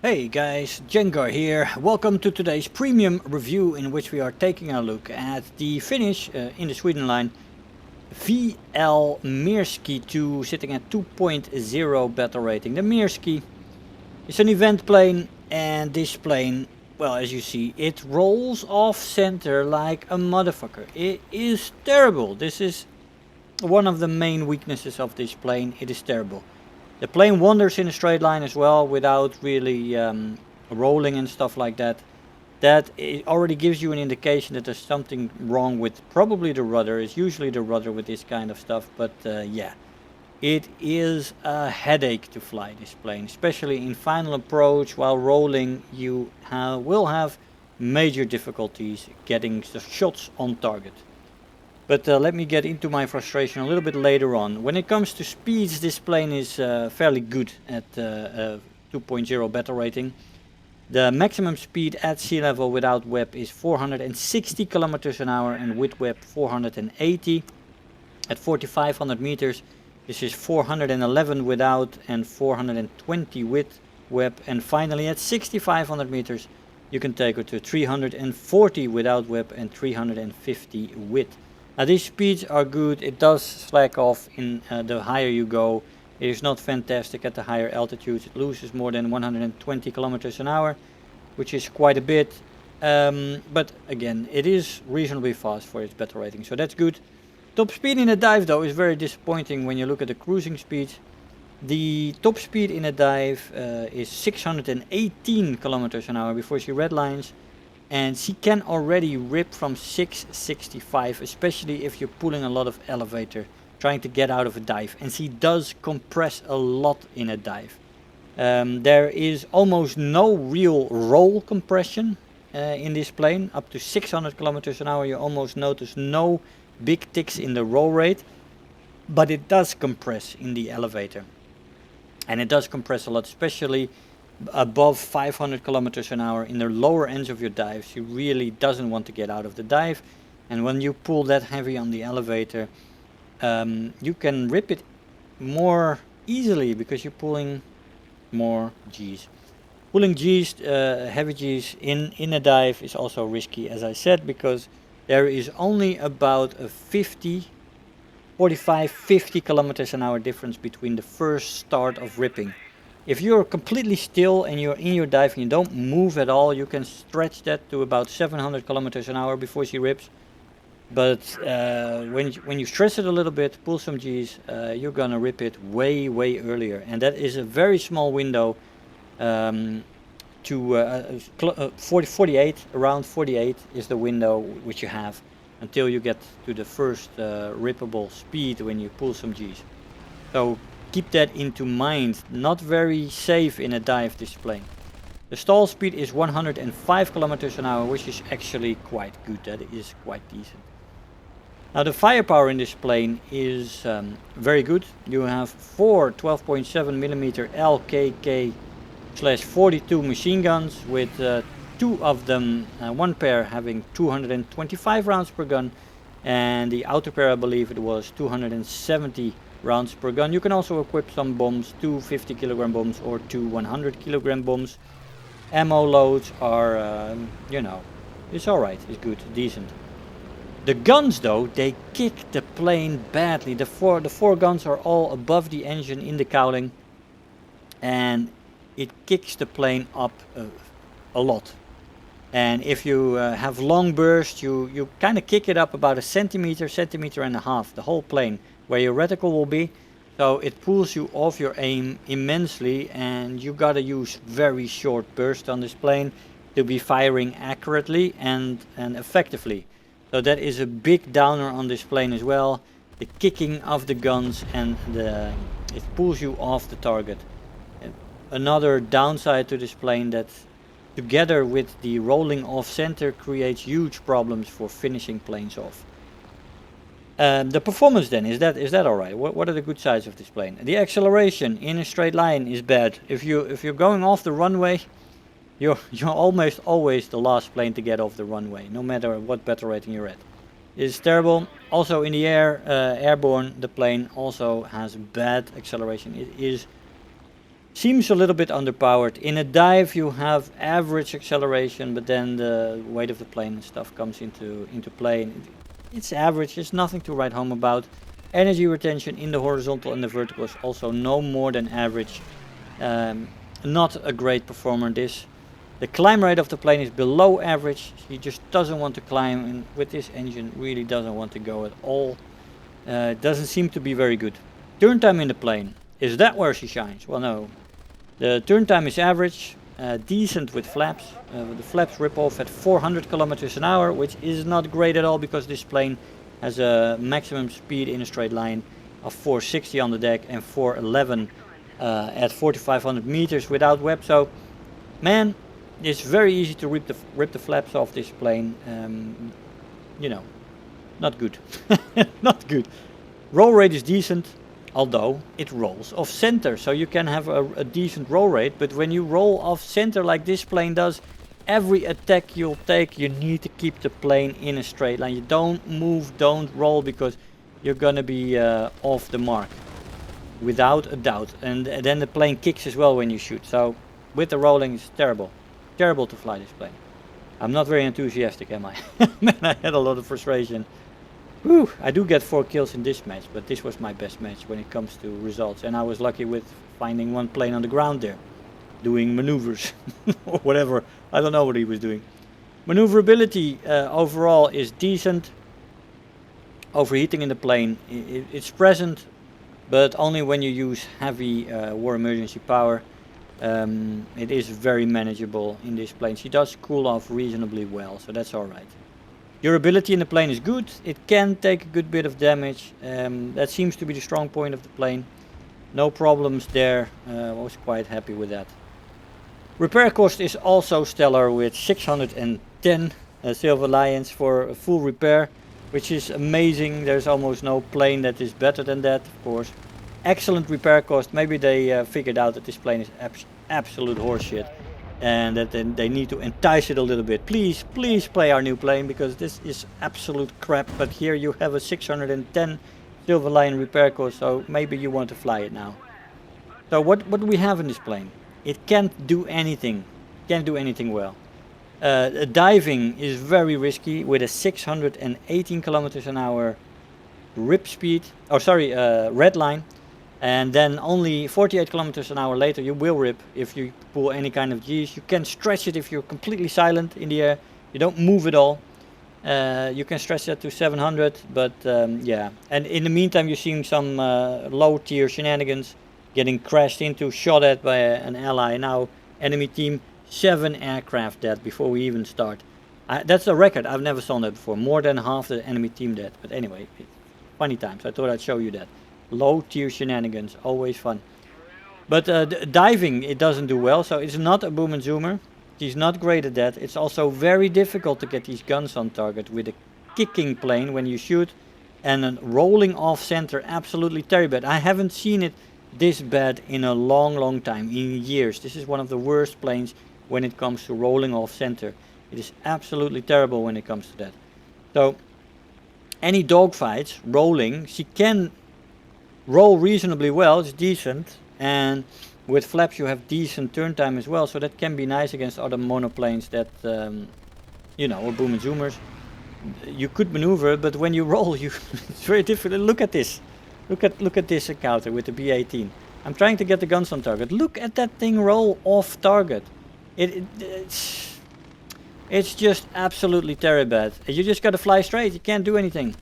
Hey guys, Jengar here. Welcome to today's premium review in which we are taking a look at the Finnish, in the Sweden line, VL Myrsky II, sitting at 2.0 battle rating. The Myrsky is an event plane, and this plane, well, as you see, it rolls off center like a motherfucker. It is terrible. This is one of the main weaknesses of this plane. It is terrible. The plane wanders in a straight line as well without really rolling and stuff like that. That already gives you an indication that there's something wrong with probably the rudder. It's usually the rudder with this kind of stuff, but yeah. It is a headache to fly this plane, especially in final approach. While rolling, you will have major difficulties getting the shots on target. But let me get into my frustration a little bit later on. When it comes to speeds, this plane is fairly good at 2.0 battle rating. The maximum speed at sea level without WEP is 460 kilometers an hour, and with WEP 480. At 4,500 meters, this is 411 without and 420 with WEP. And finally, at 6,500 meters, you can take it to 340 without WEP and 350 with. Now these speeds are good. It does slack off in the higher you go. It is not fantastic at the higher altitudes. It loses more than 120 kilometers an hour, which is quite a bit. But again, it is reasonably fast for its battle rating, so that's good. Top speed in a dive though is very disappointing when you look at the cruising speeds. The top speed in a dive is 618 kilometers an hour before she redlines. And she can already rip from 665, especially if you're pulling a lot of elevator, trying to get out of a dive. And she does compress a lot in a dive. There is almost no real roll compression in this plane. Up to 600 kilometers an hour, you almost notice no big ticks in the roll rate. But it does compress in the elevator. And it does compress a lot, especially above 500 kilometers an hour in the lower ends of your dives. She really doesn't want to get out of the dive, and when you pull that heavy on the elevator, you can rip it more easily because you're pulling more G's. Pulling G's, heavy G's in a dive is also risky, as I said, because there is only about a 45-50 kilometers an hour difference between the first start of ripping. If you're completely still and you're in your dive and you don't move at all, you can stretch that to about 700 kilometers an hour before she rips. But when you stress it a little bit, pull some G's, you're gonna rip it way earlier. And that is a very small window to 48, around 48 is the window which you have until you get to the first rippable speed when you pull some G's. So keep that into mind. Not very safe in a dive, this plane. The stall speed is 105 kilometers an hour, which is actually quite good. That is quite decent. Now the firepower in this plane is very good. You have 4 12.7mm LKK/42 machine guns with 2 of them, one pair having 225 rounds per gun, and the outer pair, I believe it was 270 rounds per gun. You can also equip some bombs, 2 50-kilogram bombs or 2 100-kilogram bombs. Ammo loads are, you know, it's alright, it's good, decent. The guns though, they kick the plane badly. The four guns are all above the engine in the cowling, and it kicks the plane up a lot. And if you have long bursts, you kind of kick it up about a centimeter and a half, the whole plane, where your reticle will be. So it pulls you off your aim immensely, and you gotta use very short bursts on this plane to be firing accurately and effectively. So that is a big downer on this plane as well. The kicking of the guns, and it pulls you off the target. Another downside to this plane, that together with the rolling off center, creates huge problems for finishing planes off. The performance then, is that alright? What are the good sides of this plane? The acceleration in a straight line is bad. If you're going off the runway, you're almost always the last plane to get off the runway, no matter what battle rating you're at. It's terrible. Also in the air, airborne, the plane also has bad acceleration. It is seems a little bit underpowered. In a dive you have average acceleration, but then the weight of the plane and stuff comes into play. It's average, there's nothing to write home about. Energy retention in the horizontal and the vertical is also no more than average. Not a great performer this. The climb rate of the plane is below average. He just doesn't want to climb, and with this engine really doesn't want to go at all. It doesn't seem to be very good. Turn time in the plane, is that where she shines? Well, no. The turn time is average, decent with flaps. The flaps rip off at 400 kilometers an hour, which is not great at all because this plane has a maximum speed in a straight line of 460 on the deck and 411 at 4,500 meters without web. So, man, it's very easy to rip the flaps off this plane. You know, not good. Not good. Roll rate is decent, although it rolls off center. So you can have a decent roll rate, but when you roll off center like this plane does, every attack you'll take, you need to keep the plane in a straight line. You don't move, don't roll, because you're gonna be off the mark, without a doubt. And then the plane kicks as well when you shoot. So with the rolling, it's terrible. Terrible to fly this plane. I'm not very enthusiastic, am I? Man, I had a lot of frustration. Whew, I do get 4 kills in this match, but this was my best match when it comes to results. And I was lucky with finding one plane on the ground there, doing maneuvers or whatever. I don't know what he was doing. Maneuverability overall is decent. Overheating in the plane, it's present, but only when you use heavy war emergency power. It is very manageable in this plane. She does cool off reasonably well, so that's alright. Durability in the plane is good. It can take a good bit of damage. That seems to be the strong point of the plane. No problems there. I was quite happy with that. Repair cost is also stellar with 610 Silver Lions for a full repair, which is amazing. There's almost no plane that is better than that, of course. Excellent repair cost. Maybe they figured out that this plane is absolute horseshit, and that then they need to entice it a little bit. Please play our new plane, because this is absolute crap. But here you have a 610 Silver Lion repair cost, so maybe you want to fly it now. So what do we have in this plane? It can't do anything. Can't do anything well. Diving is very risky with a 618 kilometers an hour rip speed. Oh, sorry, red line. And then only 48 kilometers an hour later you will rip if you pull any kind of G's. You can stretch it if you're completely silent in the air. You don't move at all. You can stretch that to 700, but yeah. And in the meantime you're seeing some low tier shenanigans, getting crashed into, shot at by an ally. Now enemy team, 7 aircraft dead before we even start. That's a record. I've never seen that before. More than half the enemy team dead. But anyway, funny times. I thought I'd show you that. Low tier shenanigans, always fun. But diving, it doesn't do well, so it's not a boom and zoomer. He's not great at that. It's also very difficult to get these guns on target with a kicking plane when you shoot, and then rolling off center, absolutely terrible. I haven't seen it this bad in a long time, in years. This is one of the worst planes when it comes to rolling off center. It is absolutely terrible when it comes to that. So any dogfights, rolling, she can roll reasonably well, it's decent, and with flaps you have decent turn time as well, so that can be nice against other monoplanes that, you know, or boom and zoomers. You could maneuver, but when you roll, it's very difficult. Look at this. Look at this encounter with the B-18. I'm trying to get the guns on target. Look at that thing roll off target. It's just absolutely terrible bad. You just gotta fly straight. You can't do anything.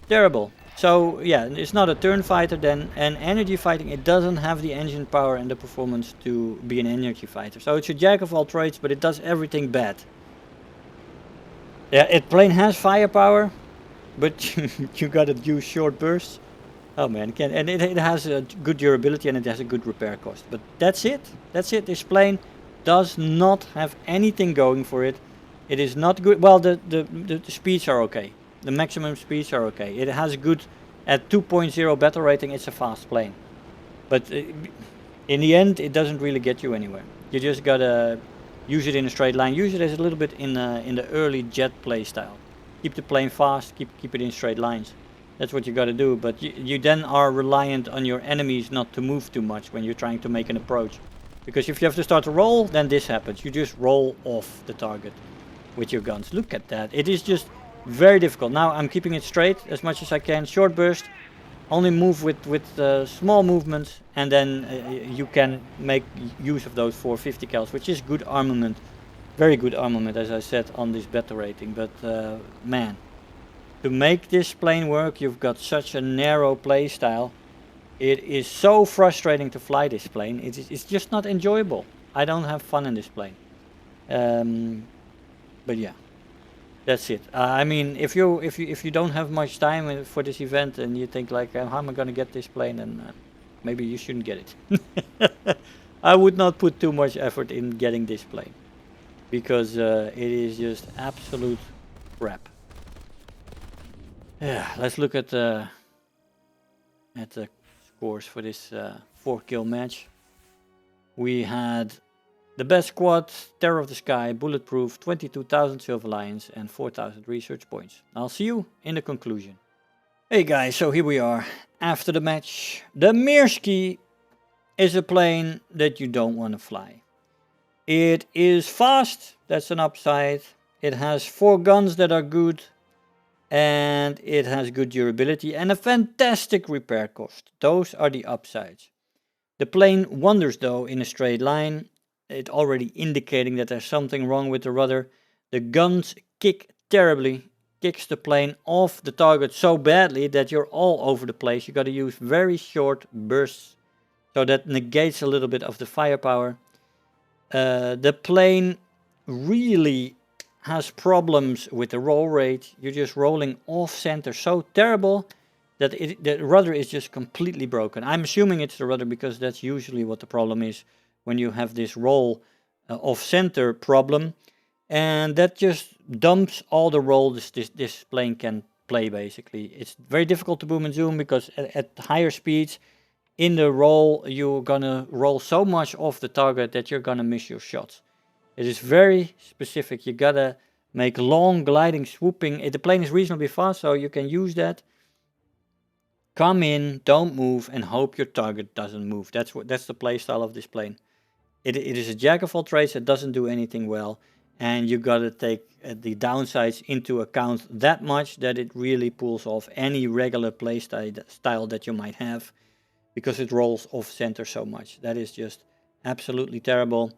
Terrible. So yeah, it's not a turn fighter then, and energy fighting, it doesn't have the engine power and the performance to be an energy fighter. So it's a jack of all trades, but it does everything bad. Yeah, it plane has firepower, but you gotta use short bursts. Oh man, and it has a good durability and it has a good repair cost. But that's it. That's it. This plane does not have anything going for it. It is not good. Well, the speeds are okay. The maximum speeds are okay. It has good, at 2.0 battle rating, it's a fast plane. But in the end, it doesn't really get you anywhere. You just gotta use it in a straight line. Use it as a little bit in the early jet play style. Keep the plane fast, keep it in straight lines. That's what you got to do, but you then are reliant on your enemies not to move too much when you're trying to make an approach. Because if you have to start to roll, then this happens. You just roll off the target with your guns. Look at that. It is just very difficult. Now I'm keeping it straight as much as I can. Short burst. Only move with small movements, and then you can make use of those 450 cals, which is good armament. Very good armament, as I said, on this beta rating. But man, to make this plane work, you've got such a narrow play style. It is so frustrating to fly this plane. It's just not enjoyable. I don't have fun in this plane. But yeah, that's it. I mean, if you don't have much time for this event and you think like, how am I gonna get this plane? And maybe you shouldn't get it. I would not put too much effort in getting this plane, because it is just absolute crap. Yeah, let's look at the scores for this 4-kill match. We had the best squad, Terror of the Sky, Bulletproof, 22,000 Silver Lions and 4,000 research points. I'll see you in the conclusion. Hey guys, so here we are after the match. The Myrsky is a plane that you don't want to fly. It is fast, that's an upside. It has 4 guns that are good. And it has good durability and a fantastic repair cost. Those are the upsides. The plane wanders though in a straight line. It already indicating that there's something wrong with the rudder. The guns kick terribly. Kicks the plane off the target so badly that you're all over the place. You got to use very short bursts. So that negates a little bit of the firepower. The plane really has problems with the roll rate. You're just rolling off center so terrible that the rudder is just completely broken. I'm assuming it's the rudder because that's usually what the problem is when you have this roll off center problem, and that just dumps all the roll this plane can play basically. It's very difficult to boom and zoom because at higher speeds in the roll you're gonna roll so much off the target that you're gonna miss your shots. It is very specific. You gotta make long gliding swooping. The plane is reasonably fast, so you can use that. Come in, don't move, and hope your target doesn't move. That's the play style of this plane. It is a jack of all trades that doesn't do anything well, and you gotta take the downsides into account that much that it really pulls off any regular play style that you might have, because it rolls off center so much. That is just absolutely terrible.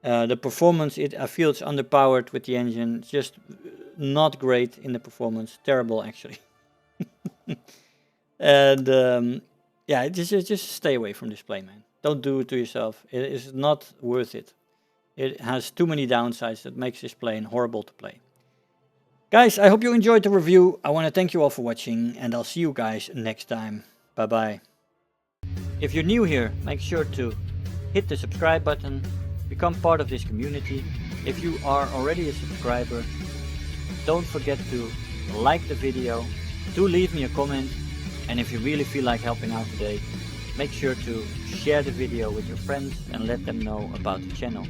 The performance, I feel it's underpowered with the engine. It's just not great in the performance. Terrible, actually. And yeah, just stay away from this plane, man. Don't do it to yourself. It is not worth it. It has too many downsides that makes this plane horrible to play. Guys, I hope you enjoyed the review. I want to thank you all for watching, and I'll see you guys next time. Bye-bye. If you're new here, make sure to hit the subscribe button. Become part of this community. If you are already a subscriber, don't forget to like the video, do leave me a comment, and if you really feel like helping out today, make sure to share the video with your friends and let them know about the channel.